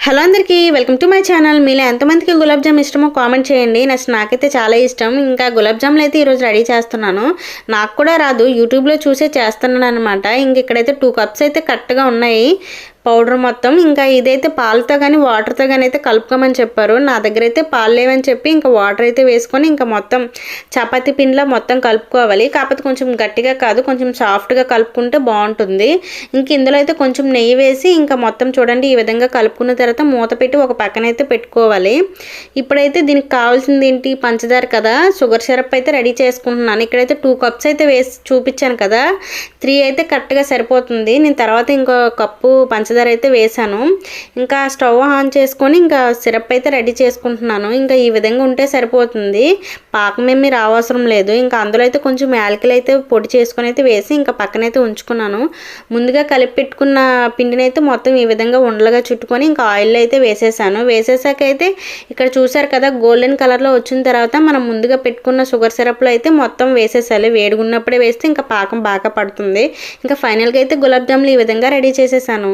Hello అందరికీ welcome to my channel. మీలో ఎంతమందికి గులాబ్ జామ్ ఇష్టమో కామెంట్ చేయండి. నాకైతే చాలా ఇష్టం. ఇంకా గులాబ్ జామ్లు అయితే ఈరోజు రెడీ చేస్తున్నాను. నాకు కూడా రాదు, యూట్యూబ్లో చూసే చేస్తున్నాను అనమాట. ఇంక ఇక్కడైతే 2 కప్స్ అయితే కరెక్ట్గా ఉన్నాయి పౌడర్ మొత్తం. ఇంకా ఇదైతే పాలతో కానీ వాటర్తో కానీ అయితే కలుపుకోమని చెప్పారు. నా దగ్గర అయితే పాలు లేవని చెప్పి ఇంకా వాటర్ అయితే వేసుకొని ఇంకా మొత్తం చపాతీ పిండిలో మొత్తం కలుపుకోవాలి. కాకపోతే కొంచెం గట్టిగా కాదు, కొంచెం సాఫ్ట్గా కలుపుకుంటే బాగుంటుంది. ఇంక ఇందులో అయితే కొంచెం నెయ్యి వేసి ఇంకా మొత్తం చూడండి ఈ విధంగా కలుపుకున్న తర్వాత మూత పెట్టి ఒక పక్కన అయితే పెట్టుకోవాలి. ఇప్పుడైతే దీనికి కావాల్సింది ఏంటి, పంచదార కదా. షుగర్ సిరప్ అయితే రెడీ చేసుకుంటున్నాను. ఇక్కడైతే 2 కప్స్ అయితే వేసి చూపించాను కదా, 3 అయితే కరెక్ట్గా సరిపోతుంది. నేను తర్వాత ఇంకో కప్పు పంచదార అయితే వేసాను. ఇంకా స్టవ్ ఆన్ చేసుకొని ఇంకా సిరప్ అయితే రెడీ చేసుకుంటున్నాను. ఇంకా ఈ విధంగా ఉంటే సరిపోతుంది, పాకం ఏమీ రావసరం లేదు. ఇంకా అందులో అయితే కొంచెం యాలకులు అయితే పొడి చేసుకొని అయితే వేసి ఇంకా పక్కనైతే ఉంచుకున్నాను. ముందుగా కలిపి పెట్టుకున్న పిండిని అయితే మొత్తం ఈ విధంగా ఉండలుగా చుట్టుకొని ఇంకా ఆయిల్లో అయితే వేసేసాను. వేసేసాక అయితే ఇక్కడ చూసారు కదా, గోల్డెన్ కలర్లో వచ్చిన తర్వాత మనం ముందుగా పెట్టుకున్న షుగర్ సిరప్లో అయితే మొత్తం వేసేసాలి. వేడిగున్నప్పుడే వేస్తే ఇంకా పాకం బాగా పడుతుంది. ఇంకా ఫైనల్గా అయితే గులాబ్ జాములు ఈ విధంగా రెడీ చేసేసాను.